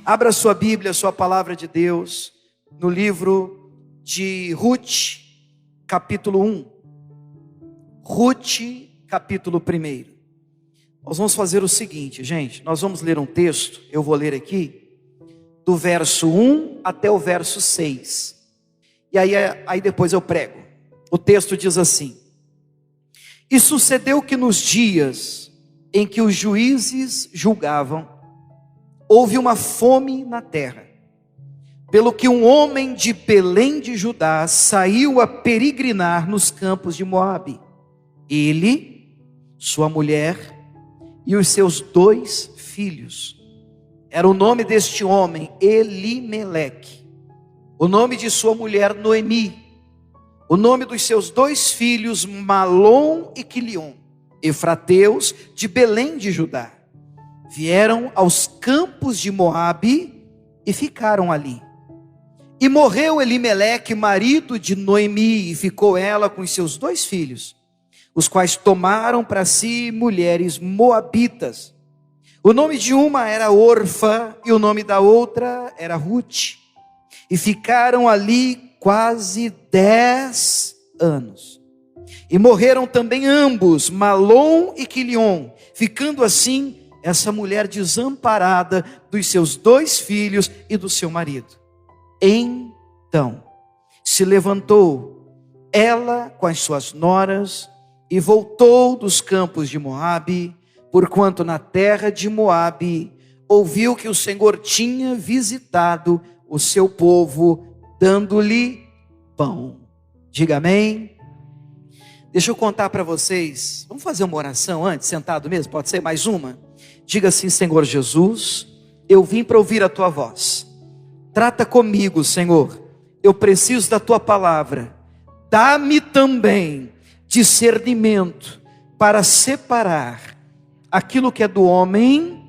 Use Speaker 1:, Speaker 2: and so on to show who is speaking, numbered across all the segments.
Speaker 1: Abra sua Bíblia, sua palavra de Deus, no livro de Ruth, capítulo 1. Ruth, capítulo 1. Nós vamos fazer o seguinte, gente. Nós vamos ler um texto, eu vou ler aqui, do verso 1 até o verso 6. E aí depois eu prego. O texto diz assim: E sucedeu que nos dias em que os juízes julgavam, houve uma fome na terra, pelo que um homem de Belém de Judá saiu a peregrinar nos campos de Moabe. Ele, sua mulher e os seus 2 filhos. Era o nome deste homem Elimeleque, o nome de sua mulher Noemi, o nome dos seus 2 filhos Malom e Quilion, efrateus de Belém de Judá. Vieram aos campos de Moabe e ficaram ali. E morreu Elimeleque, marido de Noemi, e ficou ela com os seus 2 filhos, os quais tomaram para si mulheres moabitas. O nome de uma era Orfa e o nome da outra era Ruth. E ficaram ali quase 10 anos. E morreram também ambos, Malom e Quilion, ficando assim essa mulher desamparada dos seus 2 filhos e do seu marido. Então se levantou ela com as suas noras e voltou dos campos de Moabe, porquanto na terra de Moabe ouviu que o Senhor tinha visitado o seu povo, dando-lhe pão. Diga amém. Deixa eu contar para vocês. Vamos fazer uma oração antes, sentado mesmo? Pode ser mais uma? Diga assim: Senhor Jesus, eu vim para ouvir a tua voz. Trata comigo, Senhor. Eu preciso da tua palavra. Dá-me também discernimento para separar aquilo que é do homem,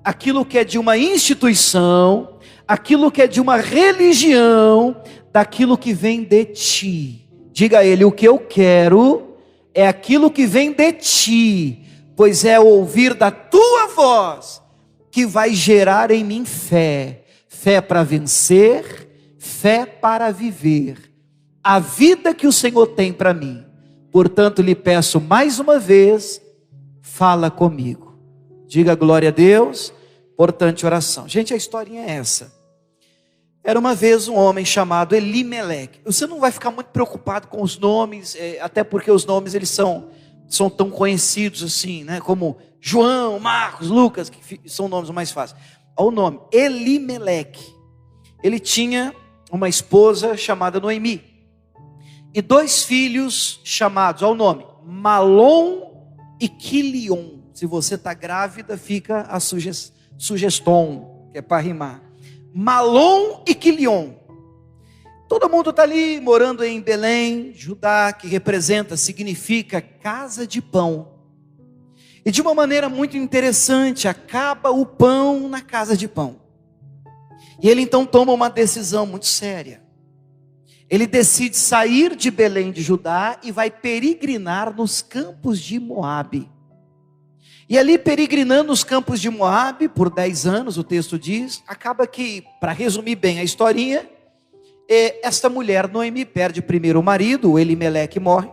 Speaker 1: aquilo que é de uma instituição, aquilo que é de uma religião, daquilo que vem de ti. Diga a ele: o que eu quero é aquilo que vem de ti, pois é o ouvir da tua voz que vai gerar em mim fé. Fé para vencer, fé para viver a vida que o Senhor tem para mim. Portanto, lhe peço mais uma vez, fala comigo. Diga glória a Deus. Importante oração. Gente, a historinha é essa. Era uma vez um homem chamado Elimeleque. Você não vai ficar muito preocupado com os nomes, até porque os nomes eles são tão conhecidos assim, né? Como João, Marcos, Lucas, que são nomes mais fáceis. Olha o nome, Elimeleque. Ele tinha uma esposa chamada Noemi e 2 filhos chamados, olha o nome, Malom e Quilion. Se você está grávida, fica a sugestão, que é para rimar. Malom e Quilion. Todo mundo está ali morando em Belém, Judá, que significa casa de pão. E de uma maneira muito interessante, acaba o pão na casa de pão. E ele então toma uma decisão muito séria. Ele decide sair de Belém de Judá e vai peregrinar nos campos de Moabe. E ali peregrinando nos campos de Moabe por 10 anos, o texto diz, acaba que, para resumir bem a historinha, esta mulher Noemi perde primeiro o marido, o Elimeleque morre.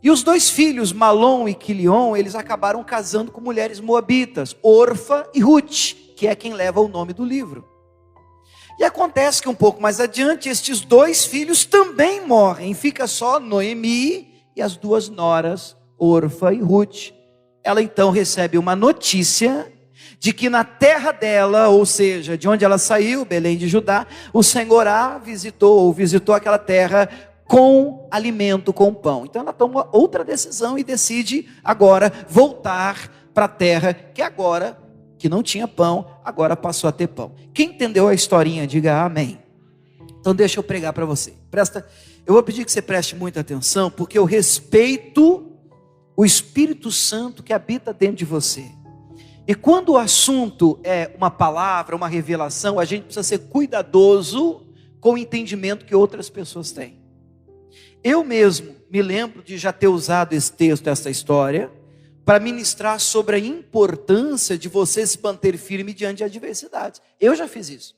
Speaker 1: E os 2 filhos, Malom e Quilion, eles acabaram casando com mulheres moabitas, Orfa e Ruth, que é quem leva o nome do livro. E acontece que um pouco mais adiante, estes 2 filhos também morrem, fica só Noemi e as 2 noras, Orfa e Ruth. Ela então recebe uma notícia de que na terra dela, ou seja, de onde ela saiu, Belém de Judá, o Senhor a visitou aquela terra com alimento, com pão. Então ela toma outra decisão e decide agora voltar para a terra que não tinha pão, agora passou a ter pão. Quem entendeu a historinha, diga amém. Então deixa eu pregar para você. Eu vou pedir que você preste muita atenção, porque eu respeito o Espírito Santo que habita dentro de você. E quando o assunto é uma palavra, uma revelação, a gente precisa ser cuidadoso com o entendimento que outras pessoas têm. Eu mesmo me lembro de já ter usado esse texto, essa história, para ministrar sobre a importância de você se manter firme diante de adversidades. Eu já fiz isso.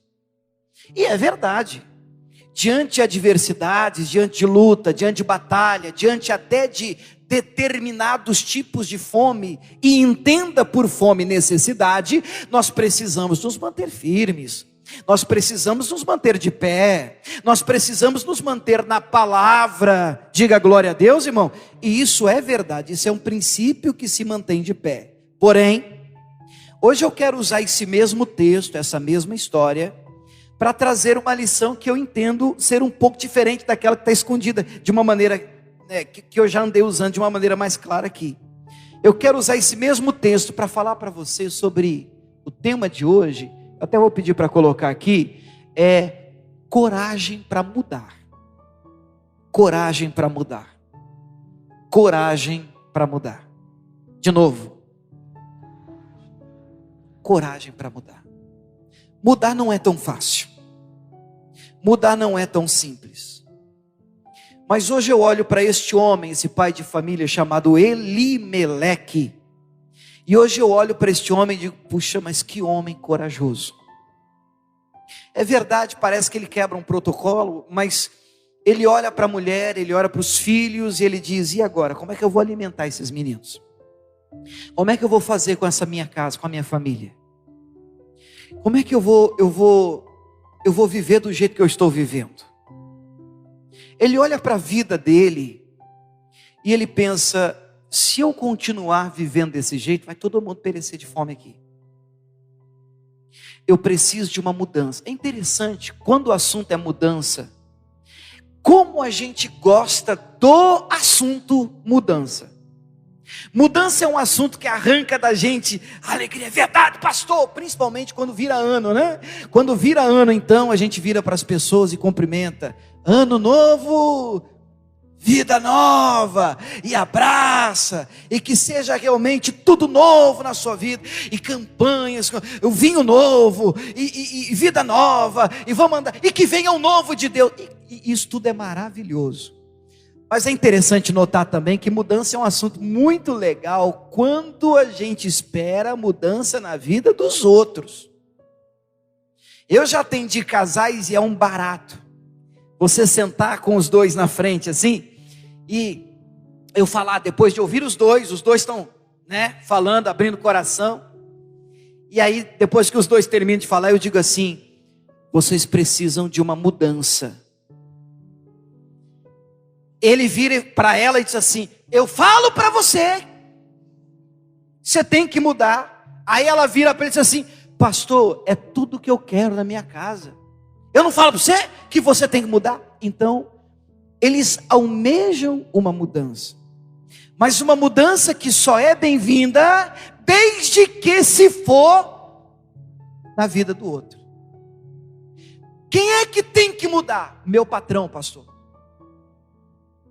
Speaker 1: E é verdade. Diante de adversidades, diante de luta, diante de batalha, diante até de determinados tipos de fome, e entenda por fome necessidade, nós precisamos nos manter firmes. Nós precisamos nos manter de pé, nós precisamos nos manter na palavra. Diga glória a Deus, irmão. E isso é verdade, isso é um princípio que se mantém de pé. Porém, hoje eu quero usar esse mesmo texto, essa mesma história, para trazer uma lição que eu entendo ser um pouco diferente daquela que está escondida, de uma maneira que eu já andei usando de uma maneira mais clara aqui. Eu quero usar esse mesmo texto para falar para você sobre o tema de hoje. Até vou pedir para colocar aqui, coragem para mudar. Coragem para mudar. Coragem para mudar. De novo. Coragem para mudar. Mudar não é tão fácil. Mudar não é tão simples. Mas hoje eu olho para este homem, esse pai de família chamado Elimeleque. E hoje eu olho para este homem e digo, puxa, mas que homem corajoso. É verdade, parece que ele quebra um protocolo, mas ele olha para a mulher, ele olha para os filhos e ele diz, e agora, como é que eu vou alimentar esses meninos? Como é que eu vou fazer com essa minha casa, com a minha família? Como é que eu vou viver do jeito que eu estou vivendo? Ele olha para a vida dele e ele pensa, se eu continuar vivendo desse jeito, vai todo mundo perecer de fome aqui. Eu preciso de uma mudança. É interessante, quando o assunto é mudança, como a gente gosta do assunto mudança. Mudança é um assunto que arranca da gente a alegria. É verdade, pastor, principalmente quando vira ano, né? Quando vira ano, então, a gente vira para as pessoas e cumprimenta. Ano novo, vida nova, e abraça, e que seja realmente tudo novo na sua vida, e campanhas, o vinho novo, e vida nova, e vamos andar, e que venha o novo de Deus, e isso tudo é maravilhoso. Mas é interessante notar também que mudança é um assunto muito legal, quando a gente espera mudança na vida dos outros. Eu já atendi casais e é um barato, você sentar com os dois na frente assim, e eu falar, depois de ouvir os dois estão, falando, abrindo o coração, e aí depois que os dois terminam de falar, eu digo assim, vocês precisam de uma mudança. Ele vira para ela e diz assim, eu falo para você, você tem que mudar. Aí ela vira para ele e diz assim, pastor, é tudo que eu quero na minha casa. Eu não falo para você que você tem que mudar? Então, eles almejam uma mudança. Mas uma mudança que só é bem-vinda desde que se for na vida do outro. Quem é que tem que mudar? Meu patrão, pastor.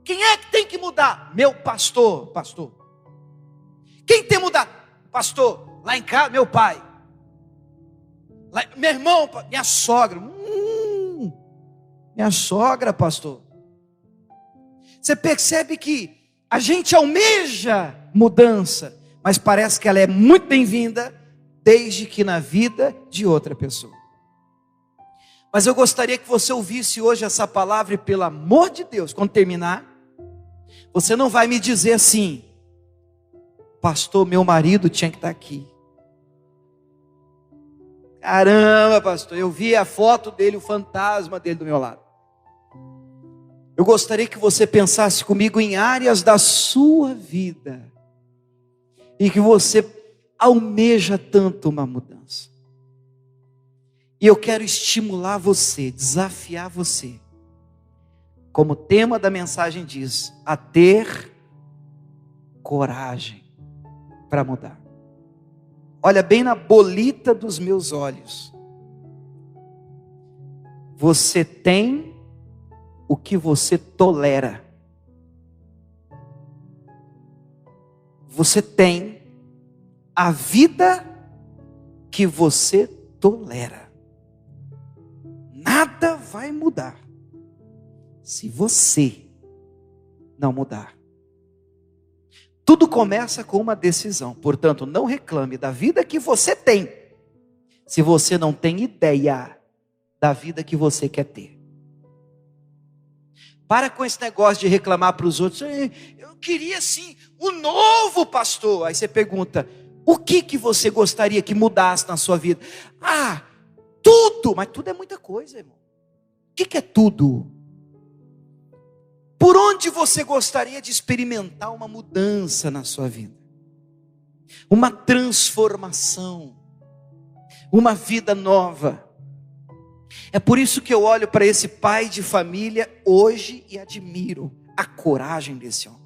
Speaker 1: Quem é que tem que mudar? Meu pastor. Quem tem que mudar? Pastor, lá em casa, meu pai. Meu irmão, minha sogra. Minha sogra, pastor. Você percebe que a gente almeja mudança, mas parece que ela é muito bem-vinda, desde que na vida de outra pessoa. Mas eu gostaria que você ouvisse hoje essa palavra e, pelo amor de Deus, quando terminar, você não vai me dizer assim, pastor, meu marido tinha que estar aqui. Caramba, pastor, eu vi a foto dele, o fantasma dele do meu lado. Eu gostaria que você pensasse comigo em áreas da sua vida e que você almeja tanto uma mudança. E eu quero estimular você, desafiar você, como o tema da mensagem diz, a ter coragem para mudar. Olha bem na bolita dos meus olhos. Você tem o que você tolera. Você tem a vida que você tolera. Nada vai mudar se você não mudar. Tudo começa com uma decisão. Portanto, não reclame da vida que você tem, se você não tem ideia da vida que você quer ter. Para com esse negócio de reclamar para os outros. Eu queria sim o novo pastor. Aí você pergunta, o que você gostaria que mudasse na sua vida? Tudo. Mas tudo é muita coisa, irmão. O que é tudo? Por onde você gostaria de experimentar uma mudança na sua vida? Uma transformação. Uma vida nova. É por isso que eu olho para esse pai de família hoje e admiro a coragem desse homem.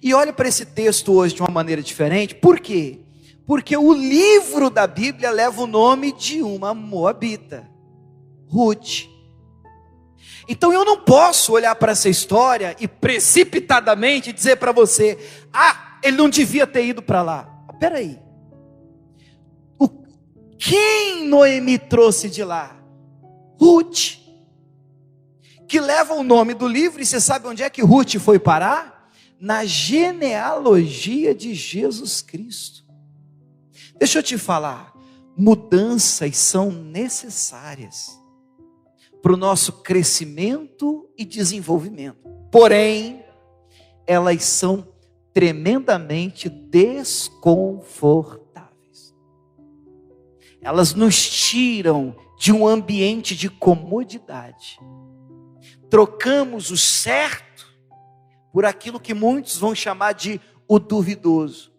Speaker 1: E olho para esse texto hoje de uma maneira diferente. Por quê? Porque o livro da Bíblia leva o nome de uma moabita, Ruth. Então eu não posso olhar para essa história e precipitadamente dizer para você, ele não devia ter ido para lá. Espera aí. Quem Noemi trouxe de lá? Ruth. Que leva o nome do livro, e você sabe onde é que Ruth foi parar? Na genealogia de Jesus Cristo. Deixa eu te falar, mudanças são necessárias para o nosso crescimento e desenvolvimento. Porém, elas são tremendamente desconfortáveis. Elas nos tiram de um ambiente de comodidade. Trocamos o certo por aquilo que muitos vão chamar de o duvidoso.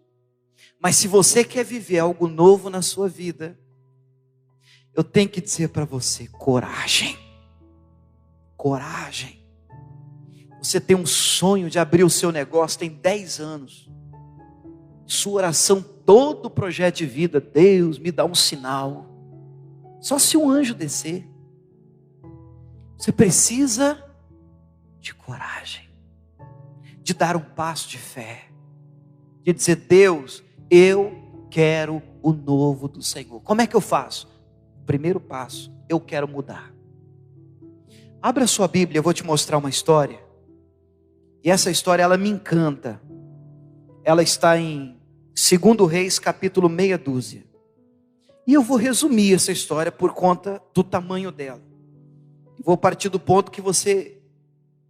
Speaker 1: Mas se você quer viver algo novo na sua vida, eu tenho que dizer para você, coragem. Coragem. Você tem um sonho de abrir o seu negócio, tem 10 anos. Sua oração, todo o projeto de vida, Deus me dá um sinal. Só se um anjo descer. Você precisa de coragem, de dar um passo de fé, de dizer, Deus, eu quero o novo do Senhor. Como é que eu faço? Primeiro passo, eu quero mudar. Abra a sua Bíblia, eu vou te mostrar uma história. E essa história, ela me encanta. Ela está em 2 Reis, capítulo meia dúzia. E eu vou resumir essa história por conta do tamanho dela. Vou partir do ponto que você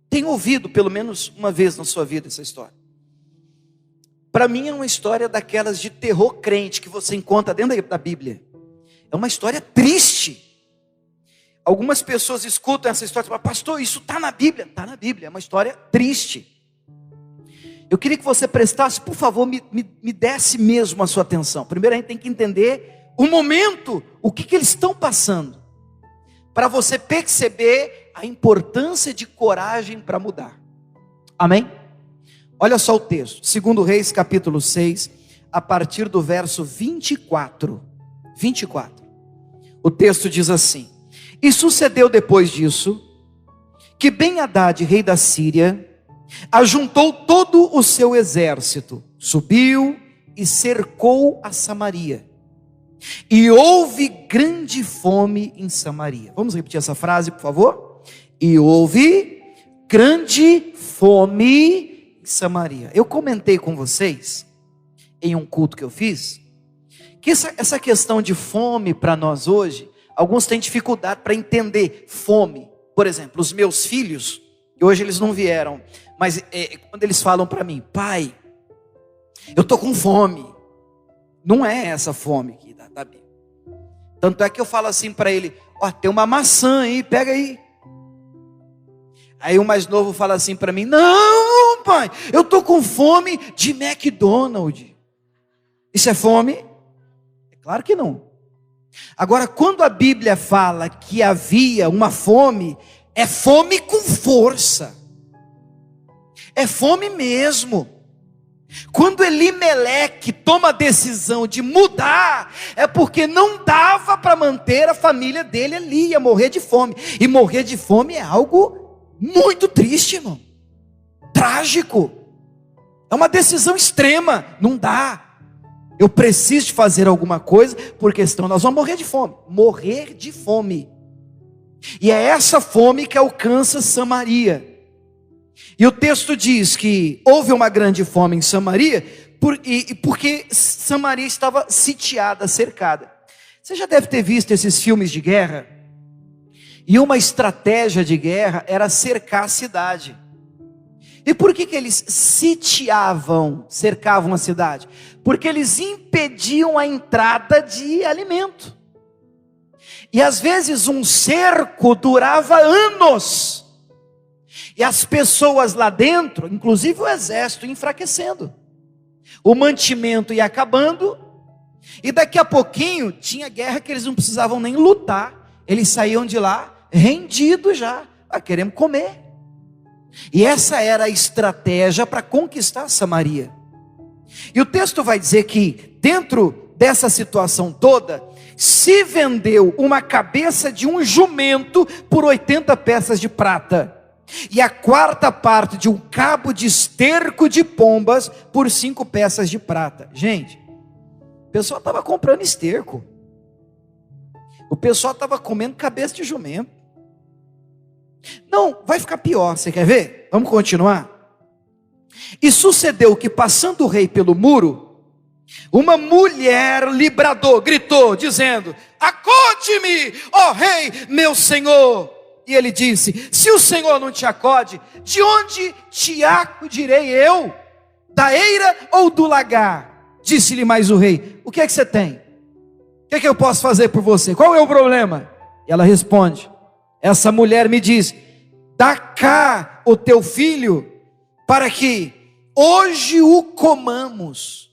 Speaker 1: tem ouvido pelo menos uma vez na sua vida essa história. Para mim é uma história daquelas de terror crente que você encontra dentro da Bíblia. É uma história triste. Algumas pessoas escutam essa história e falam, pastor, isso está na Bíblia. Está na Bíblia, é uma história triste. Eu queria que você prestasse, por favor, me desse mesmo a sua atenção. Primeiro a gente tem que entender o momento, o que eles estão passando. Para você perceber a importância de coragem para mudar. Amém? Olha só o texto. 2 Reis, capítulo 6, a partir do verso 24. 24. O texto diz assim. E sucedeu depois disso, que Ben-Hadad, rei da Síria, ajuntou todo o seu exército, subiu e cercou a Samaria. E houve grande fome em Samaria. Vamos repetir essa frase, por favor? E houve grande fome em Samaria. Eu comentei com vocês, em um culto que eu fiz, que essa questão de fome para nós hoje, alguns têm dificuldade para entender fome. Por exemplo, os meus filhos, e hoje eles não vieram, mas quando eles falam para mim, pai, eu estou com fome. Não é essa fome aqui da Bíblia. Tanto é que eu falo assim para ele, tem uma maçã aí, pega aí. Aí o mais novo fala assim para mim, não pai, eu estou com fome de McDonald's. Isso é fome? É claro que não. Agora, quando a Bíblia fala que havia uma fome, é fome com força. É fome mesmo. Quando Elimeleque toma a decisão de mudar, é porque não dava para manter a família dele ali, ia morrer de fome. E morrer de fome é algo muito triste, irmão. Trágico. É uma decisão extrema. Não dá. Eu preciso de fazer alguma coisa, porque senão nós vamos morrer de fome. Morrer de fome. E é essa fome que alcança Samaria. E o texto diz que houve uma grande fome em Samaria, porque Samaria estava sitiada, cercada. Você já deve ter visto esses filmes de guerra, e uma estratégia de guerra era cercar a cidade. E por que eles cercavam a cidade? Porque eles impediam a entrada de alimento. E às vezes um cerco durava anos. E as pessoas lá dentro, inclusive o exército, enfraquecendo. O mantimento ia acabando. E daqui a pouquinho tinha guerra que eles não precisavam nem lutar. Eles saíam de lá rendidos já. Queremos comer. E essa era a estratégia para conquistar Samaria. E o texto vai dizer que dentro dessa situação toda, se vendeu uma cabeça de um jumento por 80 peças de prata, e a quarta parte de um cabo de esterco de pombas por 5 peças de prata. Gente, o pessoal estava comprando esterco, o pessoal estava comendo cabeça de jumento. Não, vai ficar pior, você quer ver? Vamos continuar. E sucedeu que, passando o rei pelo muro, uma mulher lhe bradou, gritou, dizendo: acode-me, ó rei, meu senhor. E ele disse: se o senhor não te acode, de onde te acudirei eu? Da eira ou do lagar? Disse-lhe mais o rei: o que é que você tem? O que é que eu posso fazer por você? Qual é o problema? E ela responde, essa mulher me diz: dá cá o teu filho, para que hoje o comamos,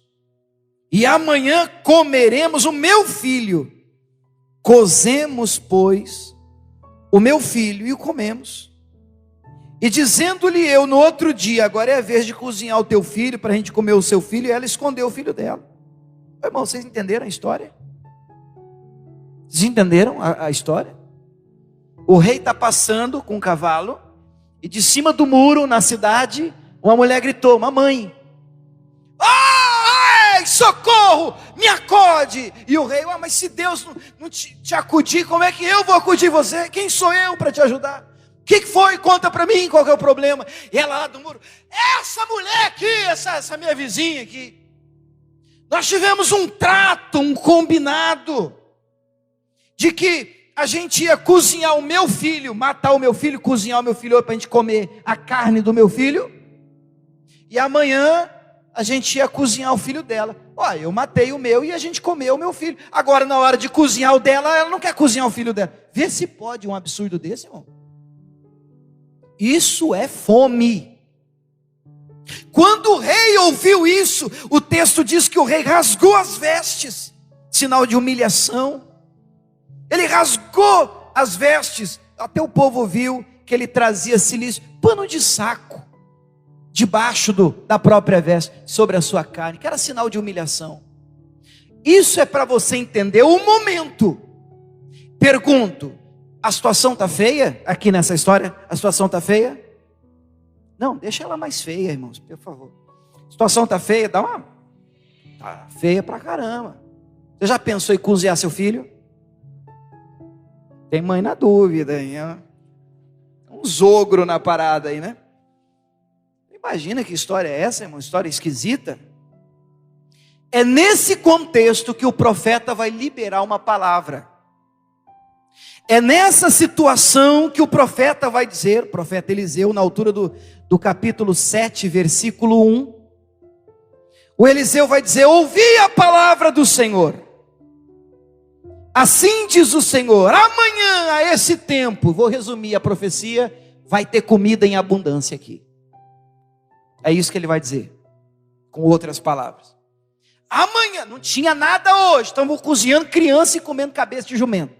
Speaker 1: e amanhã comeremos o meu filho. Cozemos, pois, o meu filho e o comemos. E dizendo-lhe eu no outro dia: agora é a vez de cozinhar o teu filho, para a gente comer o seu filho. E ela escondeu o filho dela. Irmão, vocês entenderam a história? Vocês entenderam a história? O rei está passando com um cavalo, e de cima do muro, na cidade, uma mulher gritou: mamãe, ai, socorro, me acode. E o rei: mas se Deus não te acudir, como é que eu vou acudir você? Quem sou eu para te ajudar? O que foi? Conta para mim, qual que é o problema? E ela lá do muro: essa mulher aqui, essa minha vizinha aqui, nós tivemos um trato, um combinado, de que a gente ia cozinhar o meu filho, matar o meu filho, cozinhar o meu filho para a gente comer a carne do meu filho, e amanhã a gente ia cozinhar o filho dela. Eu matei o meu e a gente comeu o meu filho. Agora, na hora de cozinhar o dela, ela não quer cozinhar o filho dela. Vê se pode um absurdo desse, irmão. Isso é fome. Quando o rei ouviu isso, o texto diz que o rei rasgou as vestes, sinal de humilhação. Ele rasgou as vestes, até o povo viu que ele trazia cilício, pano de saco, debaixo da própria veste, sobre a sua carne, que era sinal de humilhação. Isso é para você entender o momento. Pergunto, a situação está feia aqui nessa história? A situação está feia? Não, deixa ela mais feia, irmãos, por favor. A situação está feia? Tá feia pra caramba. Você já pensou em cozinhar seu filho? Tem mãe na dúvida, hein? Um zogro na parada aí, né? Imagina que história é essa, irmão? História esquisita. É nesse contexto que o profeta vai liberar uma palavra. É nessa situação que o profeta vai dizer, o profeta Eliseu, na altura do capítulo 7, versículo 1. O Eliseu vai dizer: ouvi a palavra do Senhor. Assim diz o Senhor: amanhã a esse tempo, vou resumir a profecia, vai ter comida em abundância aqui. É isso que ele vai dizer, com outras palavras. Amanhã, não tinha nada hoje, estamos cozinhando criança e comendo cabeça de jumento.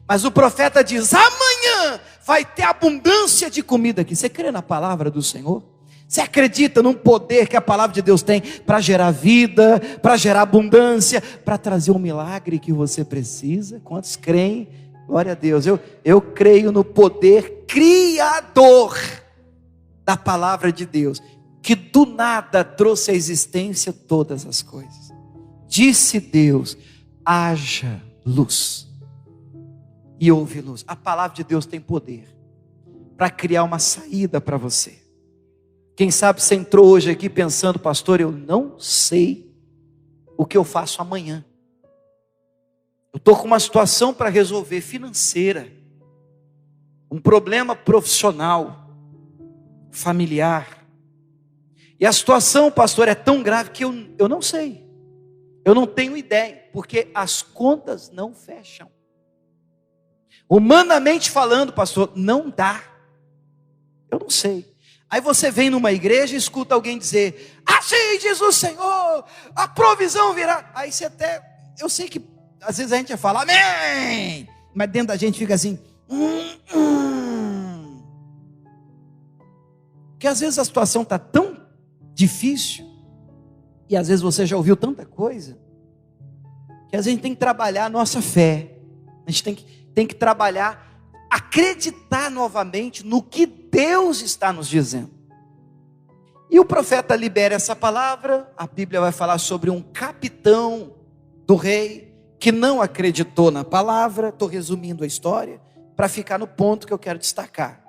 Speaker 1: Mas o profeta diz: amanhã vai ter abundância de comida aqui. Você crê na palavra do Senhor? Você acredita no poder que a palavra de Deus tem para gerar vida, para gerar abundância, para trazer o milagre que você precisa? Quantos creem? Glória a Deus. Eu creio no poder criador da palavra de Deus, que do nada trouxe à existência todas as coisas. Disse Deus: haja luz. E houve luz. A palavra de Deus tem poder. para criar uma saída para você. Quem sabe você entrou hoje aqui pensando: pastor, eu não sei o que eu faço amanhã. Eu estou com uma situação para resolver financeira, um problema profissional, familiar. E a situação, pastor, é tão grave que eu não sei. Eu não tenho ideia, porque as contas não fecham. Humanamente falando, pastor, não dá. Eu não sei. Aí você vem numa igreja e escuta alguém dizer: assim diz o Senhor, a provisão virá. Aí você até, eu sei que às vezes a gente fala amém, mas dentro da gente fica assim, Porque às vezes a situação está tão difícil, e às vezes você já ouviu tanta coisa, que às vezes a gente tem que trabalhar a nossa fé. A gente tem que trabalhar, acreditar novamente no que Deus está nos dizendo. E o profeta libera essa palavra. A Bíblia vai falar sobre um capitão do rei que não acreditou na palavra. Estou resumindo a história para ficar no ponto que eu quero destacar.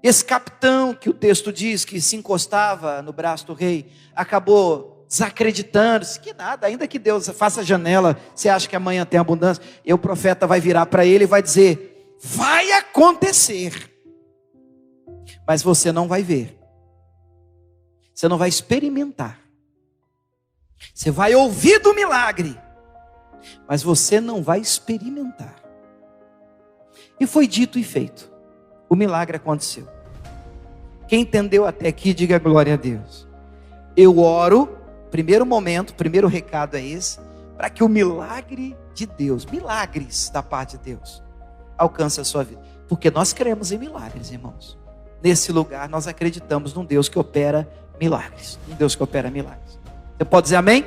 Speaker 1: Esse capitão, que o texto diz que se encostava no braço do rei, acabou desacreditando, que nada, ainda que Deus faça janela, você acha que amanhã tem abundância? E o profeta vai virar para ele e vai dizer: vai acontecer, mas você não vai ver, você não vai experimentar, você vai ouvir do milagre, mas você não vai experimentar. E foi dito e feito, o milagre aconteceu. Quem entendeu até aqui, diga glória a Deus. Eu oro, primeiro momento, primeiro recado é esse, para que o milagre de Deus, milagres da parte de Deus, alcance a sua vida. Porque nós cremos em milagres, irmãos. Nesse lugar nós acreditamos num Deus que opera milagres. Um Deus que opera milagres. Você pode dizer amém?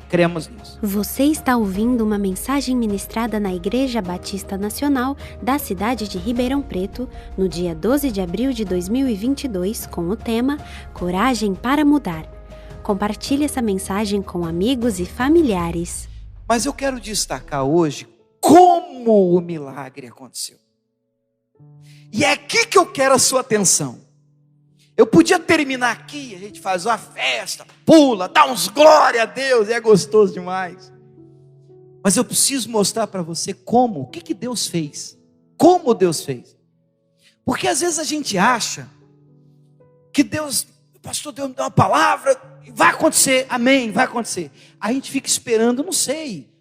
Speaker 1: Cremos nisso.
Speaker 2: Você está ouvindo uma mensagem ministrada na Igreja Batista Nacional da cidade de Ribeirão Preto, no dia 12 de abril de 2022, com o tema Coragem para Mudar. Compartilhe essa mensagem com amigos e familiares.
Speaker 1: Mas eu quero destacar hoje como o milagre aconteceu. E é aqui que eu quero a sua atenção. Eu podia terminar aqui, a gente faz uma festa, pula, dá uns glória a Deus, é gostoso demais. Mas eu preciso mostrar para você como, o que Deus fez. Como Deus fez. Porque às vezes a gente acha que Deus, o pastor Deus me dá uma palavra, vai acontecer, amém, vai acontecer. A gente fica esperando, não sei,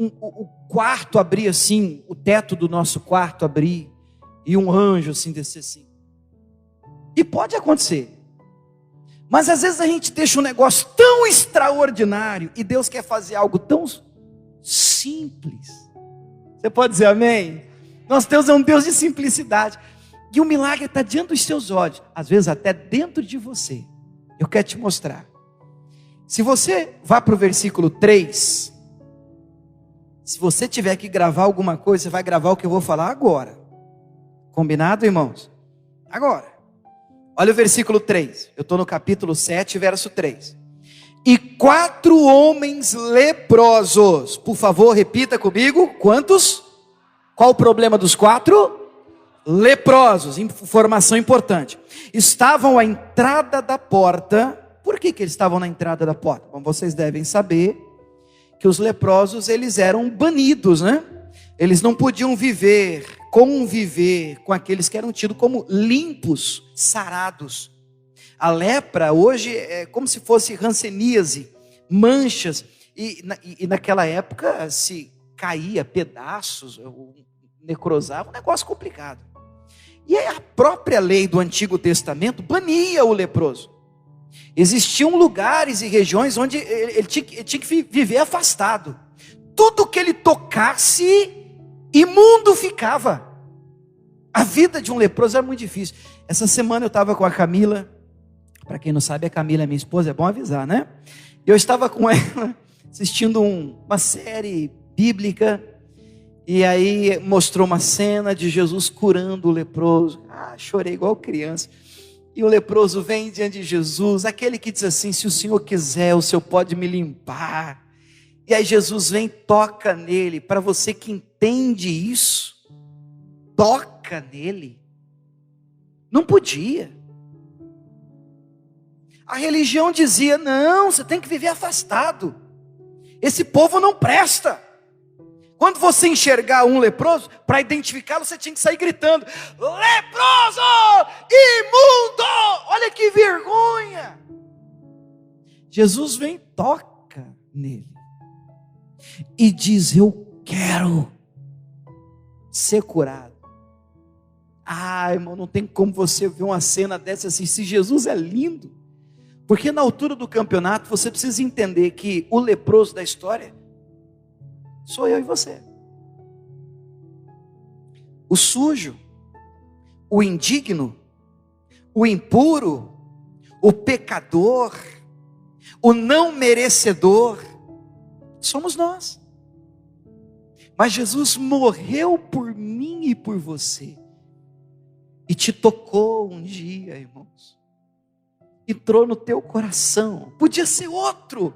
Speaker 1: o quarto abrir assim, o teto do nosso quarto abrir, e um anjo assim descer assim. E pode acontecer. Mas às vezes a gente deixa um negócio tão extraordinário, e Deus quer fazer algo tão simples. Você pode dizer amém? Nosso Deus é um Deus de simplicidade. E o milagre está diante dos seus olhos, às vezes até dentro de você. Eu quero te mostrar. Se você vá para o versículo 3, se você tiver que gravar alguma coisa, você vai gravar o que eu vou falar agora. Combinado, irmãos? Agora. Olha o versículo 3. Eu estou no capítulo 7, verso 3. E 4 homens leprosos. Por favor, repita comigo. Quantos? Qual o problema dos 4? Leprosos. Informação importante. Estavam à entrada da porta. Por que eles estavam na entrada da porta? Bom, vocês devem saber que os leprosos, eles eram banidos, né? Eles não podiam conviver com aqueles que eram tidos como limpos, sarados. A lepra hoje é como se fosse hanseníase, manchas, e naquela época se caía pedaços, necrosava, um negócio complicado. E a própria lei do Antigo Testamento bania o leproso. Existiam lugares e regiões onde ele tinha que viver afastado. Tudo que ele tocasse, imundo ficava. A vida de um leproso era muito difícil. Essa semana eu estava com a Camila. Para quem não sabe, a Camila é minha esposa, é bom avisar, né? Eu estava com ela assistindo uma série bíblica, e aí mostrou uma cena de Jesus curando o leproso. Chorei igual criança. E o leproso vem diante de Jesus, aquele que diz assim: se o Senhor quiser, o Senhor pode me limpar. E aí Jesus vem e toca nele. Para você que entende isso, toca toca nele. Não podia. A religião dizia: não, você tem que viver afastado. Esse povo não presta. Quando você enxergar um leproso, para identificá-lo, você tinha que sair gritando: leproso, imundo! Olha que vergonha! Jesus vem e toca nele e diz: eu quero ser curado. Ah, irmão, não tem como você ver uma cena dessa assim. Se Jesus é lindo, porque na altura do campeonato você precisa entender que o leproso da história sou eu e você. O sujo, o indigno, o impuro, o pecador, o não merecedor, somos nós. Mas Jesus morreu por mim e por você, e te tocou um dia, irmãos, entrou no teu coração. Podia ser outro.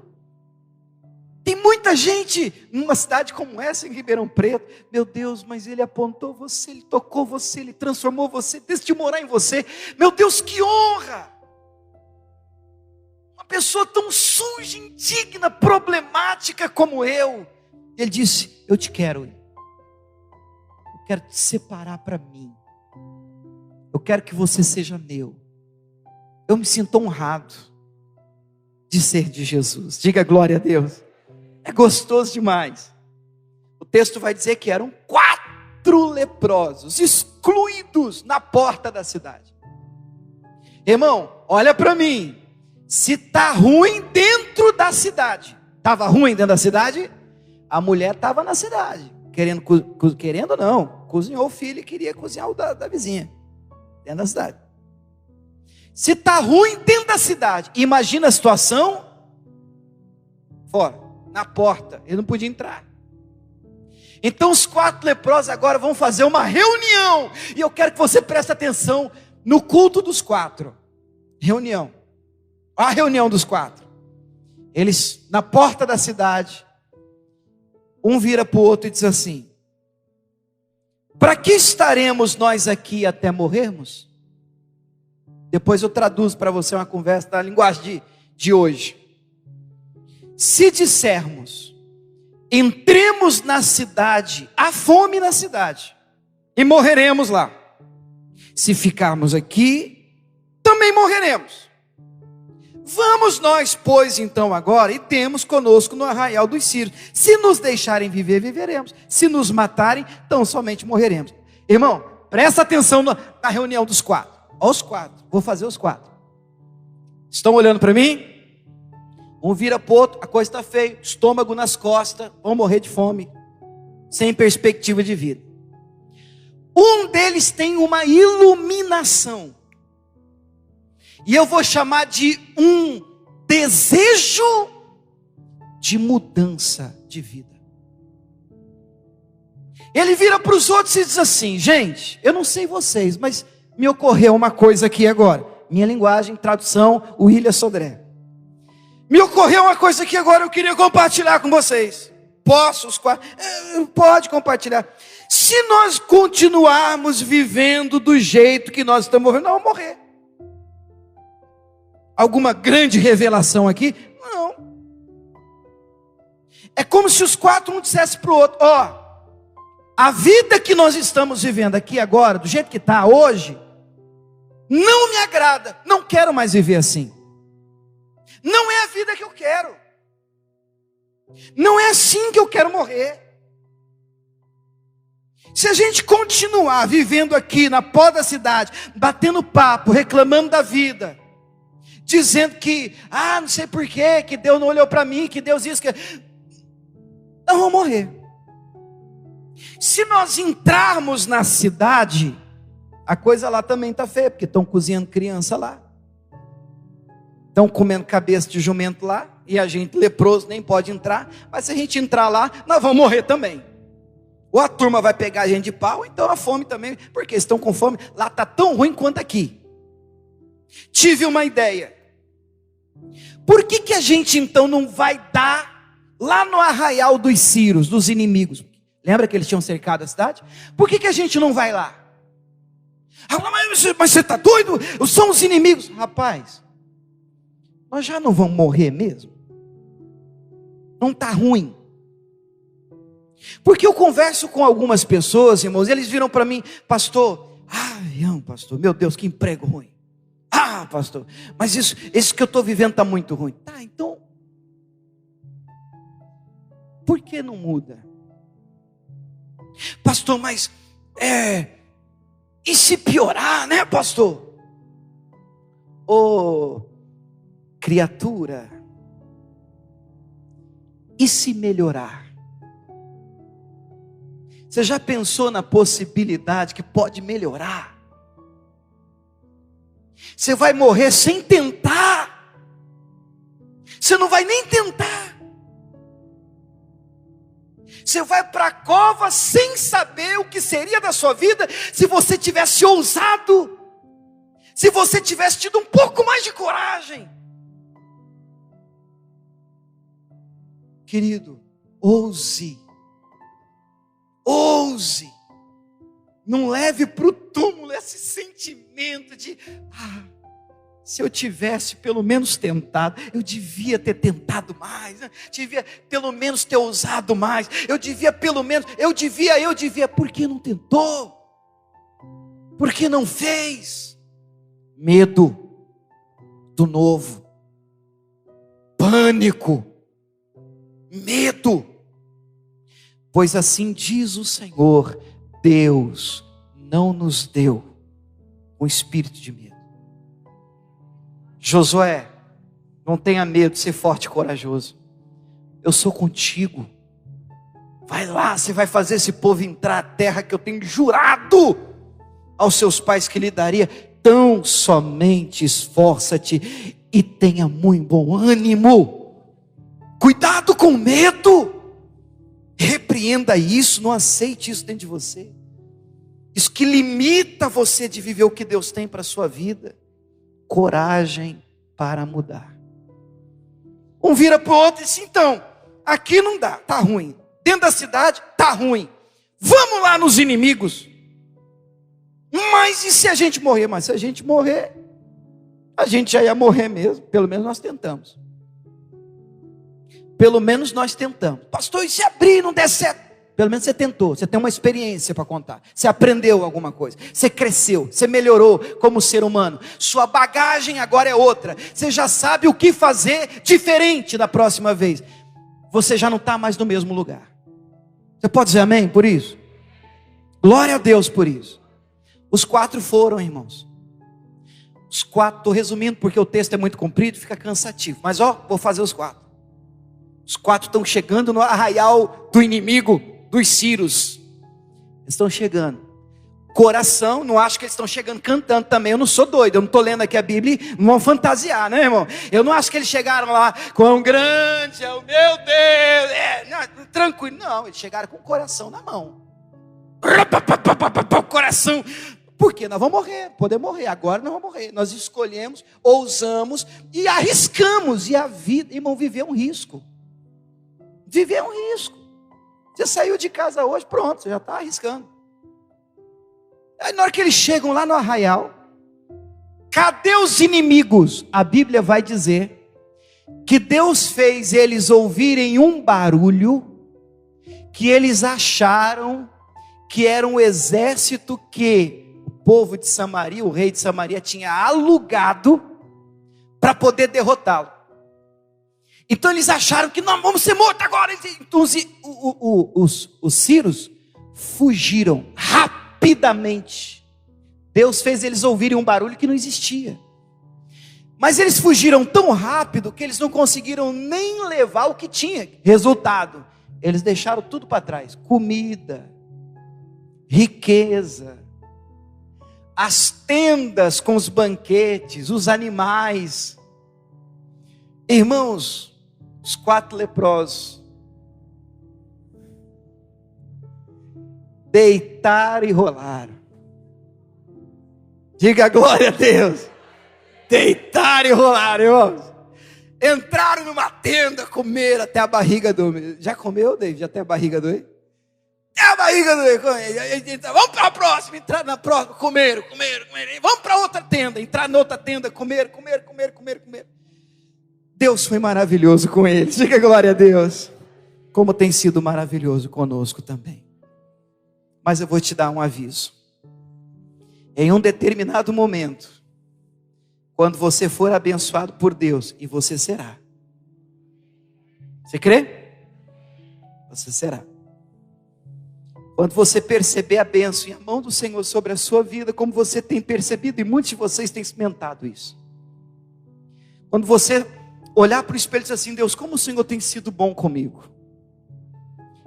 Speaker 1: Tem muita gente numa cidade como essa, em Ribeirão Preto. Meu Deus, mas ele apontou você, ele tocou você, ele transformou você, decidiu morar em você. Meu Deus, que honra! Uma pessoa tão suja, indigna, problemática como eu. Ele disse: eu te quero. Eu quero te separar para mim. Eu quero que você seja meu. Eu me sinto honrado de ser de Jesus. Diga glória a Deus. É gostoso demais. O texto vai dizer que eram 4 leprosos, excluídos na porta da cidade. Irmão, olha para mim. Se está ruim dentro da cidade, estava ruim dentro da cidade? A mulher estava na cidade, querendo não, cozinhou o filho e queria cozinhar o da vizinha, dentro da cidade. Se está ruim dentro da cidade, imagina a situação fora. Na porta, ele não podia entrar. Então os 4 leprosos agora vão fazer uma reunião, e eu quero que você preste atenção no culto dos 4. Reunião. A reunião dos 4. Eles na porta da cidade, um vira para o outro e diz assim: para que estaremos nós aqui até morrermos? Depois eu traduzo para você uma conversa da linguagem de hoje. Se dissermos: entremos na cidade, há fome na cidade, e morreremos lá. Se ficarmos aqui, também morreremos. Vamos nós, pois, então agora, e temos conosco no arraial dos Sírios. Se nos deixarem viver, viveremos. Se nos matarem, então somente morreremos. Irmão, presta atenção na reunião dos 4. Olha os 4, vou fazer os 4. Estão olhando para mim? Um vira para o outro, a coisa está feia, estômago nas costas, vão morrer de fome, sem perspectiva de vida. Um deles tem uma iluminação, e eu vou chamar de um desejo de mudança de vida. Ele vira para os outros e diz assim: gente, eu não sei vocês, mas me ocorreu uma coisa aqui agora. Minha linguagem, tradução, William Sodré. Me ocorreu uma coisa aqui agora, eu queria compartilhar com vocês. Posso? Os 4? Pode compartilhar. Se nós continuarmos vivendo do jeito que nós estamos vivendo, nós vamos morrer. Alguma grande revelação aqui? Não. É como se os 4 um dissessem para o outro: ó, a vida que nós estamos vivendo aqui agora, do jeito que está hoje, não me agrada, não quero mais viver assim. Não é a vida que eu quero. Não é assim que eu quero morrer. Se a gente continuar vivendo aqui na porta da cidade, batendo papo, reclamando da vida, dizendo que, não sei porquê, que Deus não olhou para mim, que Deus isso, que... nós vamos morrer. Se nós entrarmos na cidade, a coisa lá também está feia, porque estão cozinhando criança lá. Estão comendo cabeça de jumento lá, e a gente leproso nem pode entrar, mas se a gente entrar lá, nós vamos morrer também. Ou a turma vai pegar a gente de pau, então a fome também, porque estão com fome, lá está tão ruim quanto aqui. Tive uma ideia. Por que a gente então não vai dar lá no arraial dos Sírios, dos inimigos? Lembra que eles tinham cercado a cidade? Por que a gente não vai lá? Mas você está doido? São os inimigos. Rapaz, nós já não vamos morrer mesmo? Não está ruim? Porque eu converso com algumas pessoas, irmãos, e eles viram para mim, pastor, pastor, meu Deus, que emprego ruim. Pastor, mas isso que eu estou vivendo está muito ruim. Tá, então, por que não muda? Pastor, mas, e se piorar, né, pastor? Criatura, e se melhorar? Você já pensou na possibilidade que pode melhorar? Você vai morrer sem tentar. Você não vai nem tentar. Você vai para a cova sem saber o que seria da sua vida se você tivesse ousado. Se você tivesse tido um pouco mais de coragem. Querido, ouse. Ouse. Não leve para o túmulo esse sentimento de, se eu tivesse pelo menos tentado, eu devia ter tentado mais, né? Devia pelo menos ter ousado mais, eu devia, por que não tentou? Por que não fez? Medo do novo, pânico, medo, pois assim diz o Senhor, Deus não nos deu um espírito de medo. Josué, não tenha medo de ser forte e corajoso. Eu sou contigo. Vai lá, você vai fazer esse povo entrar na terra que eu tenho jurado aos seus pais que lhe daria. Tão somente esforça-te e tenha muito bom ânimo. Cuidado com medo. Repreenda isso, não aceite isso dentro de você. Isso que limita você de viver o que Deus tem para a sua vida. Coragem para mudar. Um vira para o outro e diz, então, aqui não dá, está ruim. Dentro da cidade, está ruim. Vamos lá nos inimigos. Mas e se a gente morrer? Mas se a gente morrer, a gente já ia morrer mesmo. Pelo menos nós tentamos. Pelo menos nós tentamos. Pastor, e se abrir e não der certo? Pelo menos você tentou, você tem uma experiência para contar. Você aprendeu alguma coisa, você cresceu, você melhorou como ser humano. Sua bagagem agora é outra. Você já sabe o que fazer diferente da próxima vez. Você já não está mais no mesmo lugar. Você pode dizer amém por isso? Glória a Deus por isso. Os 4 foram, irmãos. Os 4, estou resumindo porque o texto é muito comprido, fica cansativo. Mas vou fazer os 4. Os 4 estão chegando no arraial do inimigo, dos Círios. Eles estão chegando. Coração, não acho que eles estão chegando cantando também. Eu não sou doido, eu não estou lendo aqui a Bíblia. Não vão fantasiar, né, irmão? Eu não acho que eles chegaram lá, quão grande é o meu Deus. Tranquilo, não. Eles chegaram com o coração na mão. Coração. Porque nós vamos morrer, podemos morrer. Agora nós vamos morrer. Nós escolhemos, ousamos e arriscamos. E a vida, irmão, viver é um risco. Viver é um risco. Você saiu de casa hoje, pronto, você já está arriscando. Aí na hora que eles chegam lá no arraial, cadê os inimigos? A Bíblia vai dizer que Deus fez eles ouvirem um barulho, que eles acharam que era um exército que o povo de Samaria, o rei de Samaria tinha alugado para poder derrotá-lo. Então eles acharam que nós vamos ser mortos agora. Então os sírios fugiram rapidamente. Deus fez eles ouvirem um barulho que não existia. Mas eles fugiram tão rápido que eles não conseguiram nem levar o que tinha. Resultado, eles deixaram tudo para trás. Comida, riqueza, as tendas com os banquetes, os animais. Irmãos, os 4 leprosos deitaram e rolaram. Diga glória a Deus. Deitaram e rolaram, irmãos. Entraram numa tenda, comeram até a barriga doer. Já comeu, David? Já até a barriga doer? a barriga doer. Vamos para a próxima, entrar na próxima, comer. Vamos para outra tenda, entrar na outra tenda, comer. Deus foi maravilhoso com eles. Diga glória a Deus. Como tem sido maravilhoso conosco também. Mas eu vou te dar um aviso. Em um determinado momento, quando você for abençoado por Deus, e você será. Você crê? Você será. Quando você perceber a bênção e a mão do Senhor sobre a sua vida, como você tem percebido, e muitos de vocês têm experimentado isso. Quando você olhar para o espelho e dizer assim: Deus, como o Senhor tem sido bom comigo.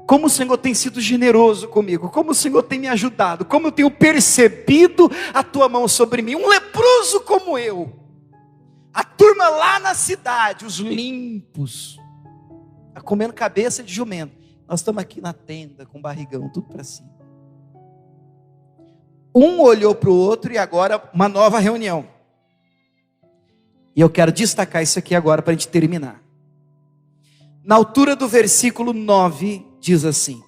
Speaker 1: Como o Senhor tem sido generoso comigo. Como o Senhor tem me ajudado. Como eu tenho percebido a tua mão sobre mim. Um leproso como eu. A turma lá na cidade, os limpos, tá comendo cabeça de jumento. Nós estamos aqui na tenda com o barrigão, tudo para cima. Um olhou para o outro e agora uma nova reunião. E eu quero destacar isso aqui agora para a gente terminar. Na altura do versículo 9, diz assim.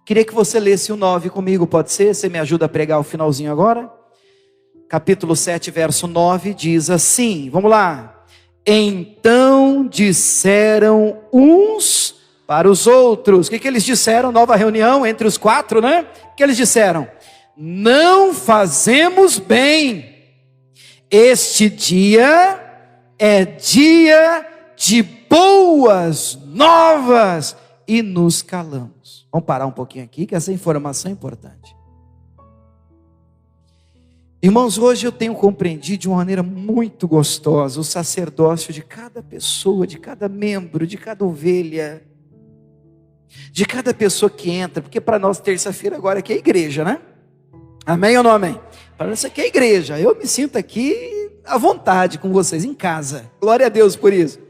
Speaker 1: Queria que você lesse o 9 comigo, pode ser? Você me ajuda a pregar o finalzinho agora? Capítulo 7, verso 9, diz assim. Vamos lá. Então disseram uns para os outros. O que eles disseram? Nova reunião entre os 4, né? O que eles disseram? Não fazemos bem. Este dia é dia de boas novas. E nos calamos. Vamos parar um pouquinho aqui, que essa informação é importante. Irmãos, hoje eu tenho compreendido de uma maneira muito gostosa o sacerdócio de cada pessoa, de cada membro, de cada ovelha, de cada pessoa que entra, porque para nós terça-feira agora aqui é igreja, né? Amém ou não amém? Para nós aqui é igreja, eu me sinto aqui à vontade com vocês, em casa. Glória a Deus por isso,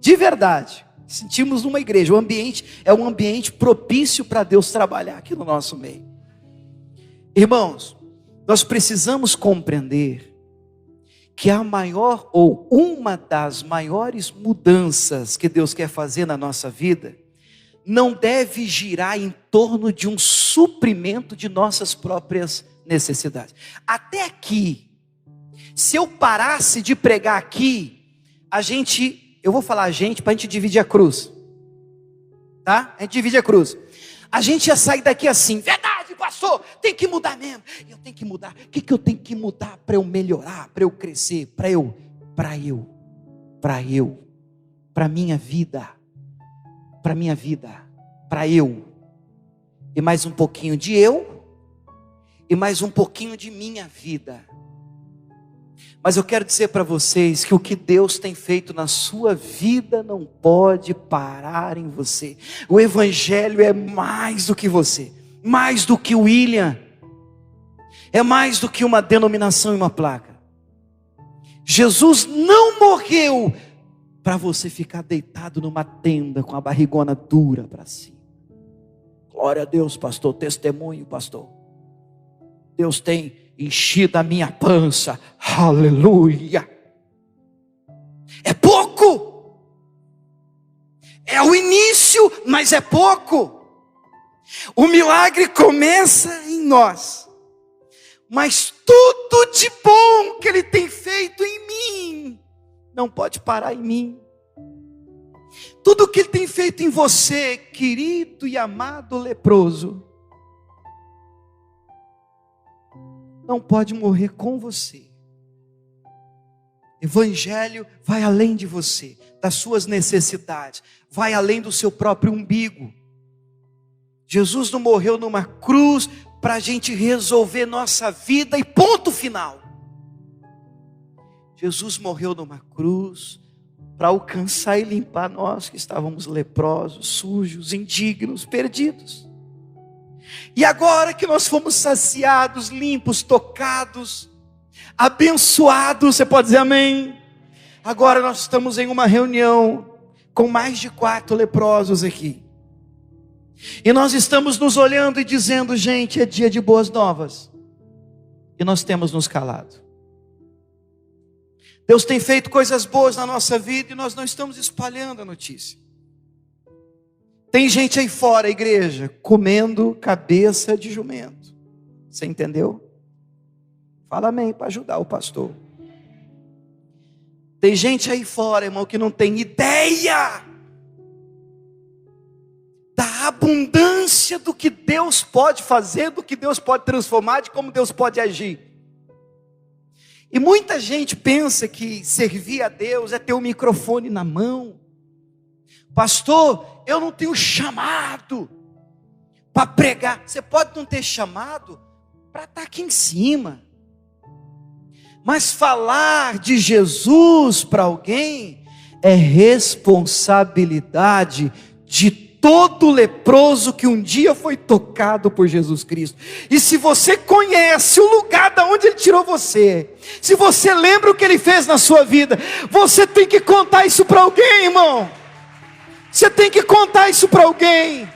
Speaker 1: de verdade. Sentimos numa igreja, o ambiente é um ambiente propício para Deus trabalhar aqui no nosso meio. Irmãos, nós precisamos compreender que a maior ou uma das maiores mudanças que Deus quer fazer na nossa vida não deve girar em torno de um suprimento de nossas próprias necessidades. Até aqui, se eu parasse de pregar aqui, eu vou falar para a gente dividir a cruz, tá? A gente divide a cruz. A gente ia sair daqui assim: verdade, pastor, tem que mudar mesmo. Eu tenho que mudar. O que eu tenho que mudar para eu melhorar, para eu crescer, para minha vida, para eu. E mais um pouquinho de eu, e mais um pouquinho de minha vida. Mas eu quero dizer para vocês que o que Deus tem feito na sua vida não pode parar em você. O Evangelho é mais do que você, mais do que o William, é mais do que uma denominação e uma placa. Jesus não morreu para você ficar deitado numa tenda com a barrigona dura para cima. Glória a Deus, pastor, testemunho, pastor. Deus tem enchido a minha pança, aleluia. É pouco, é o início, mas é pouco. O milagre começa em nós, mas tudo de bom que Ele tem feito em mim, não pode parar em mim. Tudo que Ele tem feito em você, querido e amado leproso, não pode morrer com você. Evangelho vai além de você, das suas necessidades, vai além do seu próprio umbigo. Jesus não morreu numa cruz para a gente resolver nossa vida e ponto final. Jesus morreu numa cruz para alcançar e limpar nós que estávamos leprosos, sujos, indignos, perdidos. E agora que nós fomos saciados, limpos, tocados, abençoados, você pode dizer amém? Agora nós estamos em uma reunião com mais de 4 leprosos aqui. E nós estamos nos olhando e dizendo: gente, é dia de boas novas. E nós temos nos calado. Deus tem feito coisas boas na nossa vida e nós não estamos espalhando a notícia. Tem gente aí fora, igreja, comendo cabeça de jumento. Você entendeu? Fala amém para ajudar o pastor. Tem gente aí fora, irmão, que não tem ideia da abundância do que Deus pode fazer, do que Deus pode transformar, de como Deus pode agir. E muita gente pensa que servir a Deus é ter o microfone na mão. Pastor, eu não tenho chamado para pregar. Você pode não ter chamado para estar aqui em cima, mas falar de Jesus para alguém é responsabilidade de todo leproso que um dia foi tocado por Jesus Cristo. E se você conhece o lugar da onde Ele tirou você, se você lembra o que Ele fez na sua vida, você tem que contar isso para alguém, irmão. Você tem que contar isso para alguém.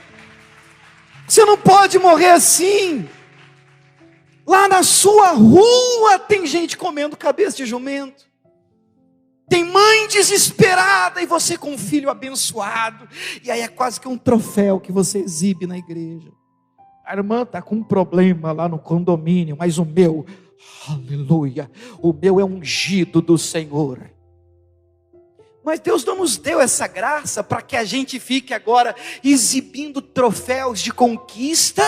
Speaker 1: Você não pode morrer assim. Lá na sua rua tem gente comendo cabeça de jumento. Tem mãe desesperada e você com um filho abençoado. E aí é quase que um troféu que você exibe na igreja. A irmã está com um problema lá no condomínio, mas o meu, aleluia, o meu é ungido do Senhor. Mas Deus não nos deu essa graça para que a gente fique agora exibindo troféus de conquista,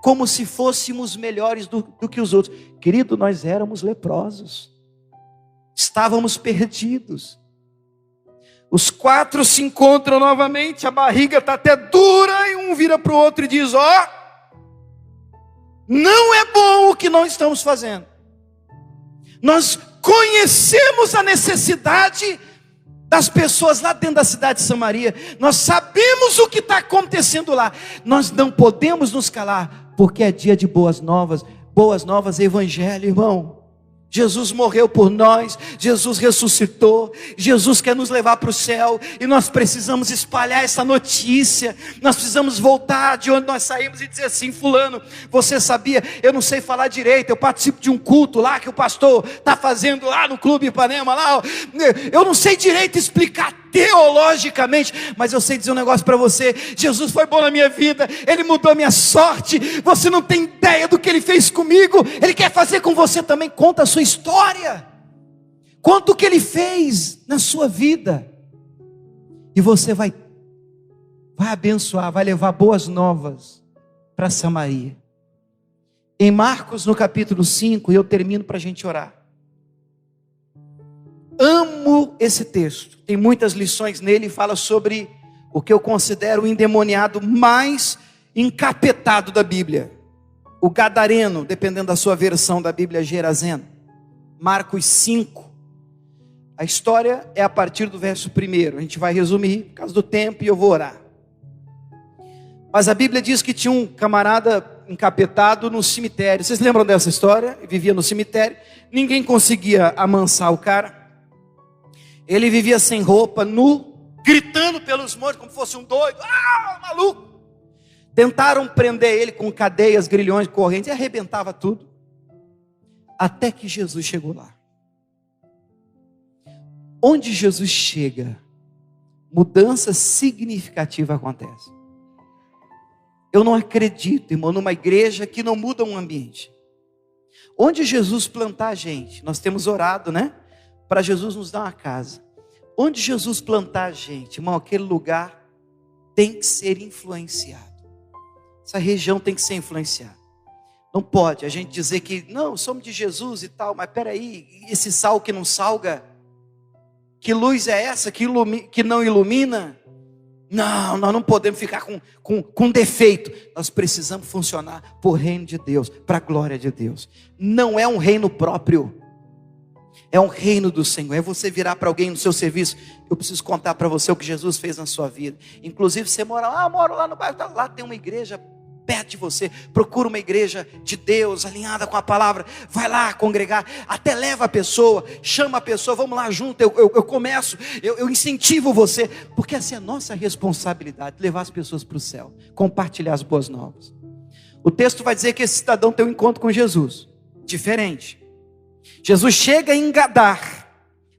Speaker 1: como se fôssemos melhores do que os outros. Querido, nós éramos leprosos. Estávamos perdidos. Os 4 se encontram novamente, a barriga está até dura, e um vira para o outro e diz: ó, não é bom o que nós estamos fazendo. Nós conhecemos a necessidade das pessoas lá dentro da cidade de Samaria. Nós sabemos o que está acontecendo lá. Nós não podemos nos calar, porque é dia de boas novas. Boas novas é evangelho, irmão. Jesus morreu por nós, Jesus ressuscitou, Jesus quer nos levar para o céu, e nós precisamos espalhar essa notícia. Nós precisamos voltar de onde nós saímos e dizer assim: fulano, você sabia? Eu não sei falar direito, eu participo de um culto lá que o pastor está fazendo lá no Clube Ipanema, lá, eu não sei direito explicar teologicamente, mas eu sei dizer um negócio para você: Jesus foi bom na minha vida, Ele mudou a minha sorte. Você não tem ideia do que Ele fez comigo. Ele quer fazer com você também. Conta a sua história, conta o que Ele fez na sua vida, e você vai abençoar, vai levar boas novas para Samaria. Em Marcos, no capítulo 5, e eu termino para a gente orar. Amo esse texto, tem muitas lições nele. Fala sobre o que eu considero o endemoniado mais encapetado da Bíblia, o gadareno, dependendo da sua versão da Bíblia, Gerazeno. Marcos 5, a história é a partir do verso 1, a gente vai resumir por causa do tempo e eu vou orar. Mas a Bíblia diz que tinha um camarada encapetado no cemitério. Vocês lembram dessa história? Ele vivia no cemitério, ninguém conseguia amansar o cara. Ele vivia sem roupa, nu, gritando pelos montes como fosse um doido. Maluco! Tentaram prender ele com cadeias, grilhões, correntes, e arrebentava tudo. Até que Jesus chegou lá. Onde Jesus chega, mudança significativa acontece. Eu não acredito, irmão, numa igreja que não muda um ambiente. Onde Jesus plantar a gente, nós temos orado, né? Para Jesus nos dar uma casa. Onde Jesus plantar a gente, irmão, aquele lugar tem que ser influenciado. Essa região tem que ser influenciada. Não pode a gente dizer que não, somos de Jesus e tal, mas peraí, esse sal que não salga, que luz é essa que não ilumina? Não, nós não podemos ficar com defeito. Nós precisamos funcionar por reino de Deus, para a glória de Deus. Não é um reino próprio, é um reino do Senhor. É você virar para alguém no seu serviço: eu preciso contar para você o que Jesus fez na sua vida. Inclusive você mora lá, moro lá no bairro, lá tem uma igreja perto de você. Procura uma igreja de Deus, alinhada com a palavra. Vai lá congregar, até leva a pessoa, chama a pessoa, vamos lá junto. Eu começo, eu incentivo você, porque essa é a nossa responsabilidade, levar as pessoas para o céu, compartilhar as boas novas. O texto vai dizer que esse cidadão tem um encontro com Jesus, diferente. Jesus chega em Gadar,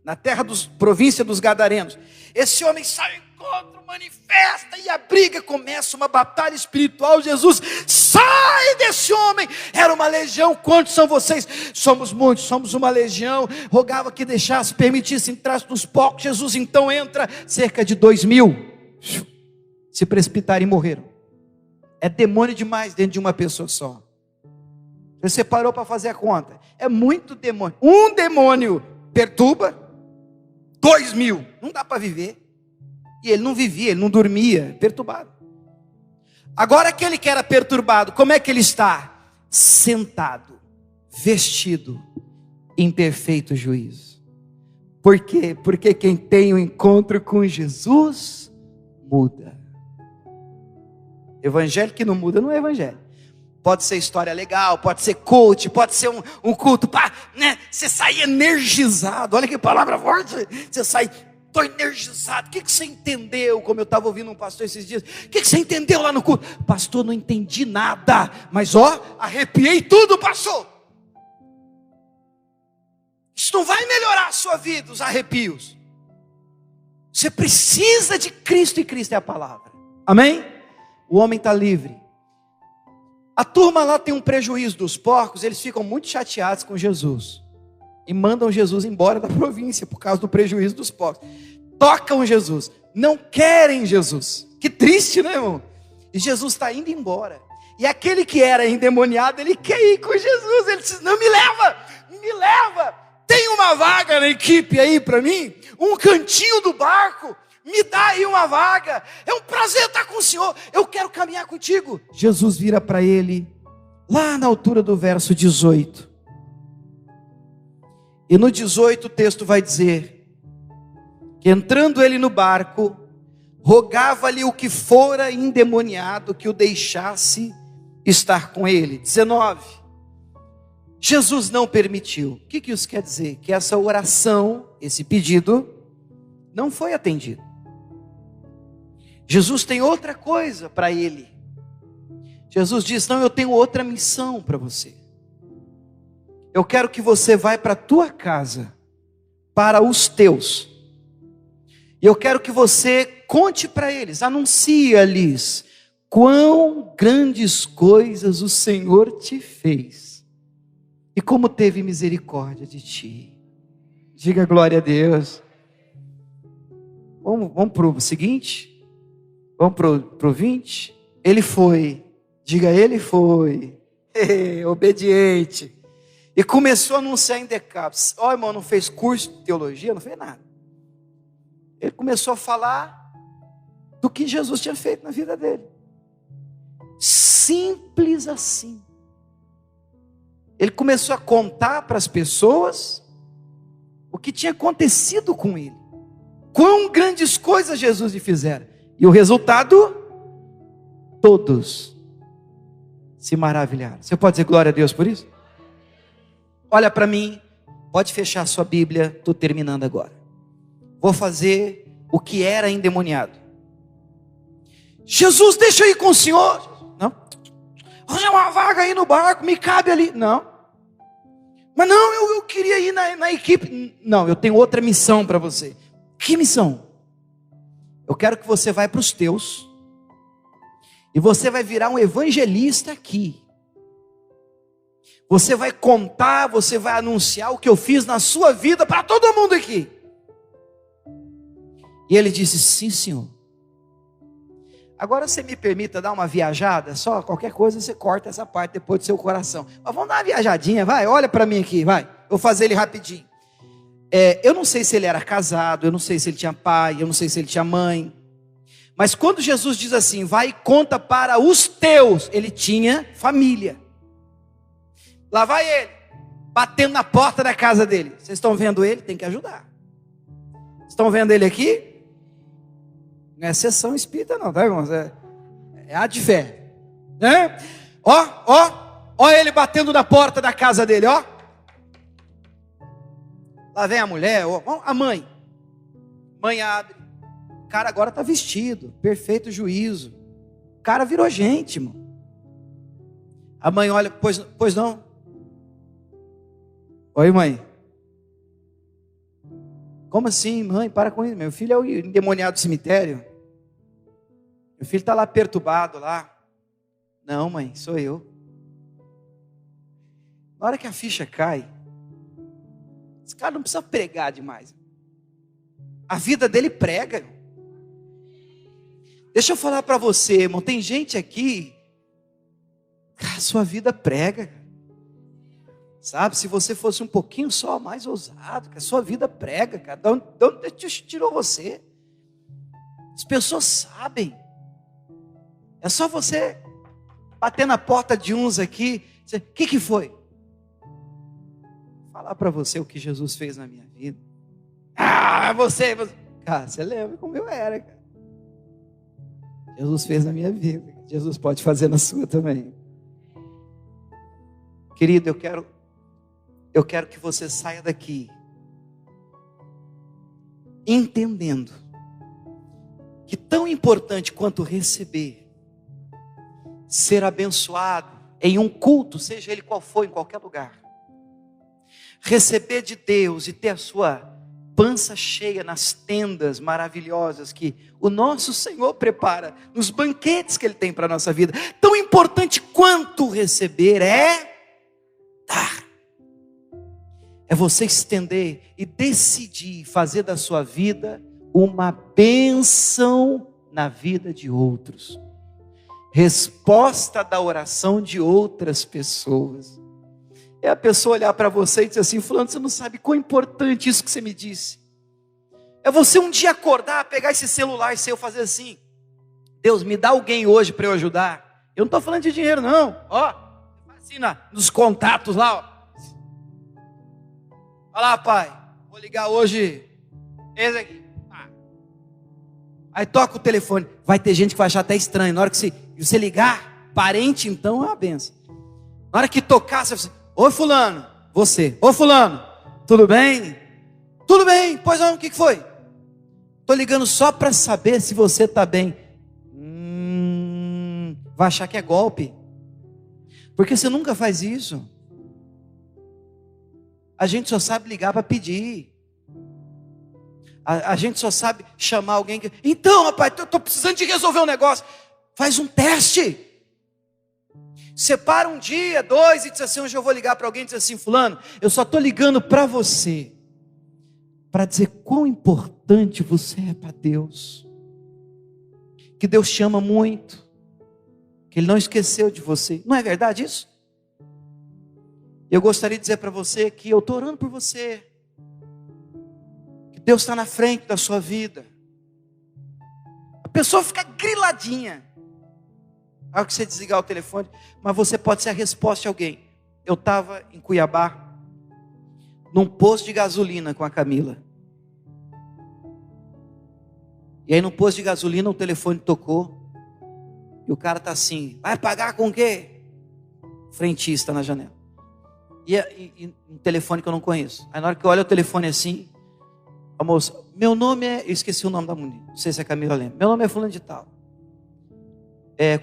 Speaker 1: na terra província dos Gadarenos. Esse homem sai encontro, manifesta e a briga começa, uma batalha espiritual. Jesus, sai desse homem. Era uma legião. Quantos são vocês? Somos muitos, somos uma legião. Rogava que deixasse, permitisse, entrasse nos porcos. Jesus então entra, cerca de 2.000 se precipitaram e morreram. É demônio demais dentro de uma pessoa só. Você parou para fazer a conta? É muito demônio. Um demônio perturba 2.000. Não dá para viver. E ele não vivia, ele não dormia, perturbado. Agora aquele que era perturbado, como é que ele está? Sentado, vestido, em perfeito juízo. Por quê? Porque quem tem o encontro com Jesus, muda. Evangelho que não muda não é evangelho. Pode ser história legal, pode ser coach, pode ser um culto, pá, né? Você sai energizado, olha que palavra forte. Você sai, estou energizado. O que você entendeu? Como eu estava ouvindo um pastor esses dias, o que você entendeu lá no culto? Pastor, não entendi nada, mas arrepiei tudo, pastor. Isso não vai melhorar a sua vida, os arrepios. Você precisa de Cristo, e Cristo é a palavra. Amém? O homem está livre. A turma lá tem um prejuízo dos porcos, eles ficam muito chateados com Jesus. E mandam Jesus embora da província por causa do prejuízo dos porcos. Tocam Jesus, não querem Jesus. Que triste, né, irmão? E Jesus está indo embora. E aquele que era endemoniado, ele quer ir com Jesus. Ele diz, não, me leva. Tem uma vaga na equipe aí para mim? Um cantinho do barco? Me dá aí uma vaga, é um prazer estar com o Senhor, eu quero caminhar contigo. Jesus vira para ele, lá na altura do verso 18. E no 18 o texto vai dizer, que entrando ele no barco, rogava-lhe o que fora endemoniado, que o deixasse estar com ele. 19. Jesus não permitiu. O que isso quer dizer? Que essa oração, esse pedido, não foi atendido. Jesus tem outra coisa para ele. Jesus diz, não, eu tenho outra missão para você. Eu quero que você vá para a tua casa, para os teus. E eu quero que você conte para eles, anuncia-lhes, quão grandes coisas o Senhor te fez. E como teve misericórdia de ti. Diga glória a Deus. Vamos para o seguinte? Vamos para o 20? Ele foi, diga, ele foi, obediente, e começou a anunciar em Decápolis. Irmão, não fez curso de teologia, não fez nada. Ele começou a falar do que Jesus tinha feito na vida dele. Simples assim. Ele começou a contar para as pessoas o que tinha acontecido com ele. Quão grandes coisas Jesus lhe fizera. E o resultado? Todos se maravilharam. Você pode dizer glória a Deus por isso? Olha para mim, pode fechar sua Bíblia, estou terminando agora. Vou fazer o que era endemoniado. Jesus, deixa eu ir com o Senhor. Não. Olha uma vaga aí no barco, me cabe ali. Não. Mas não, eu queria ir na equipe. Não, eu tenho outra missão para você. Que missão? Eu quero que você vá para os teus. E você vai virar um evangelista aqui. Você vai contar, você vai anunciar o que eu fiz na sua vida para todo mundo aqui. E ele disse, sim, Senhor. Agora você me permita dar uma viajada, só qualquer coisa você corta essa parte depois do seu coração. Mas vamos dar uma viajadinha, vai, olha para mim aqui, vai. Eu vou fazer ele rapidinho. Eu não sei se ele era casado, eu não sei se ele tinha pai, eu não sei se ele tinha mãe. Mas quando Jesus diz assim, vai e conta para os teus, ele tinha família. Lá vai ele, batendo na porta da casa dele. Vocês estão vendo ele? Tem que ajudar. Estão vendo ele aqui? Não é sessão espírita não, tá, irmãos? É a de fé. Né? Ó ele batendo na porta da casa dele, ó. Lá vem a mulher, a mãe. Mãe abre. O cara agora está vestido, perfeito juízo. O cara virou gente, irmão. A mãe olha, pois não. Oi, mãe. Como assim, mãe? Para com isso. Meu filho é o endemoniado do cemitério. Meu filho está lá perturbado lá. Não, mãe, sou eu. Na hora que a ficha cai, esse cara não precisa pregar demais. A vida dele prega. Deixa eu falar para você, irmão, tem gente aqui, a sua vida prega. Sabe, se você fosse um pouquinho só mais ousado, que a sua vida prega, cara. De onde tirou você? As pessoas sabem. É só você bater na porta de uns aqui, dizer, o que foi? Falar para você o que Jesus fez na minha vida. Você. Cara, você lembra como eu era, cara. Jesus fez na minha vida. Jesus pode fazer na sua também. Querido, eu quero que você saia daqui entendendo que tão importante quanto receber, ser abençoado em um culto, seja ele qual for, em qualquer lugar, receber de Deus e ter a sua pança cheia nas tendas maravilhosas que o nosso Senhor prepara, nos banquetes que Ele tem para a nossa vida, tão importante quanto receber é dar. É você estender e decidir fazer da sua vida uma bênção na vida de outros. Resposta da oração de outras pessoas. É a pessoa olhar para você e dizer assim, fulano, você não sabe quão importante isso que você me disse. É você um dia acordar, pegar esse celular seu, fazer assim, Deus, me dá alguém hoje para eu ajudar. Eu não estou falando de dinheiro não, ó, assim nos contatos lá, ó. Olha lá, pai, vou ligar hoje, esse aqui. Aí toca o telefone, vai ter gente que vai achar até estranho, na hora que você ligar, parente então é uma benção. Na hora que tocar, você vai assim, oi fulano, você, ô fulano, tudo bem? Tudo bem, pois não, o que foi? Estou ligando só para saber se você está bem. Vai achar que é golpe, porque você nunca faz isso. A gente só sabe ligar para pedir. A gente só sabe chamar alguém que... Então, rapaz, eu estou precisando de resolver um negócio. Faz um teste. Separa um dia, 2 e diz assim, hoje eu vou ligar para alguém e diz assim, fulano, eu só estou ligando para você, para dizer quão importante você é para Deus. Que Deus te ama muito. Que Ele não esqueceu de você. Não é verdade isso? Eu gostaria de dizer para você que eu estou orando por você. Que Deus está na frente da sua vida. A pessoa fica griladinha. Na hora que você desligar o telefone, mas você pode ser a resposta de alguém. Eu estava em Cuiabá, num posto de gasolina com a Camila. E aí no posto de gasolina o telefone tocou. E o cara está assim, vai pagar com o quê? Frentista na janela. E um telefone que eu não conheço. Aí na hora que eu olho o telefone assim, a moça, meu nome é... Eu esqueci o nome da mulher, não sei se a Camila lembra. Meu nome é fulano de tal.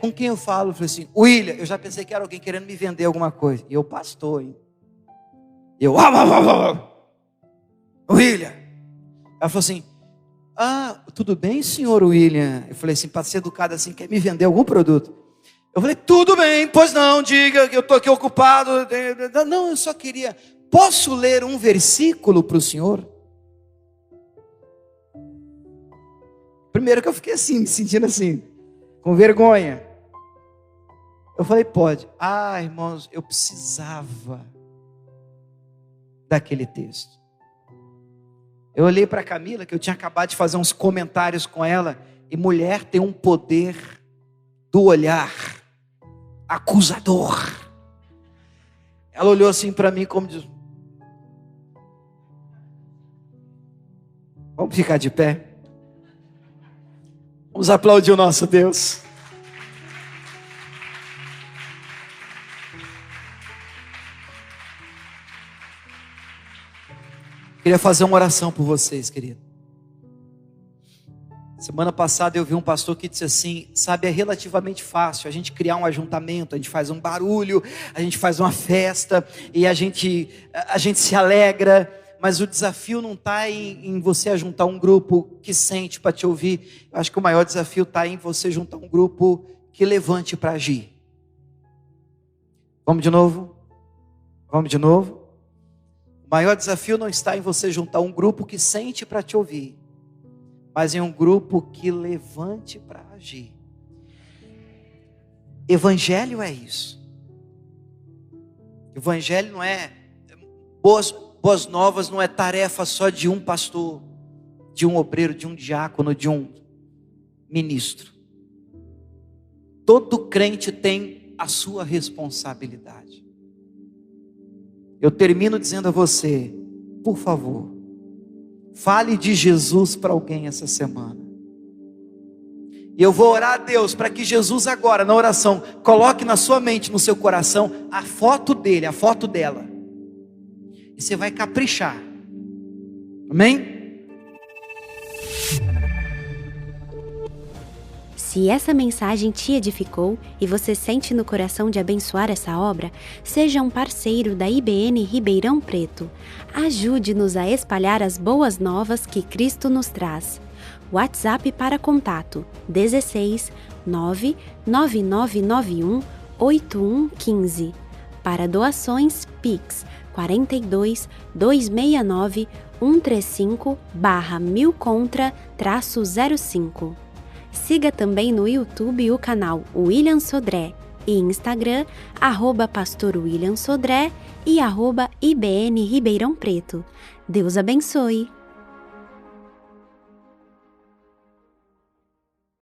Speaker 1: Com quem eu falo? Eu falei assim, William. Eu já pensei que era alguém querendo me vender alguma coisa. E eu, pastor, hein? William. Ela falou assim, tudo bem, senhor William? Eu falei assim, para ser educado assim, quer me vender algum produto? Eu falei, tudo bem, pois não, diga que eu estou aqui ocupado. Não, eu só queria, posso ler um versículo para o senhor? Primeiro que eu fiquei assim, me sentindo assim, com vergonha. Eu falei, pode. Irmãos, eu precisava daquele texto. Eu olhei para a Camila, que eu tinha acabado de fazer uns comentários com ela, e mulher tem um poder do olhar acusador. Ela olhou assim para mim como diz, vamos ficar de pé? Vamos aplaudir o nosso Deus. Queria fazer uma oração por vocês, querido. Semana passada eu vi um pastor que disse assim, sabe, é relativamente fácil a gente criar um ajuntamento, a gente faz um barulho, a gente faz uma festa e a gente se alegra, mas o desafio não está em você juntar um grupo que sente para te ouvir. Eu acho que o maior desafio está em você juntar um grupo que levante para agir. Vamos de novo? Vamos de novo? O maior desafio não está em você juntar um grupo que sente para te ouvir, mas em um grupo que levante para agir. Evangelho é isso. Evangelho não é boas novas, não é tarefa só de um pastor, de um obreiro, de um diácono, de um ministro. Todo crente tem a sua responsabilidade. Eu termino dizendo a você, por favor, fale de Jesus para alguém essa semana. E eu vou orar a Deus para que Jesus agora, na oração, coloque na sua mente, no seu coração, a foto dele, a foto dela. E você vai caprichar. Amém?
Speaker 2: Se essa mensagem te edificou e você sente no coração de abençoar essa obra, seja um parceiro da IBN Ribeirão Preto. Ajude-nos a espalhar as boas novas que Cristo nos traz. WhatsApp para contato 16 99991 8115. Para doações, Pix 42 269 135/1000contra-05. Siga também no YouTube o canal William Sodré e Instagram @Pastor William Sodré e @IBN Ribeirão Preto. Deus abençoe!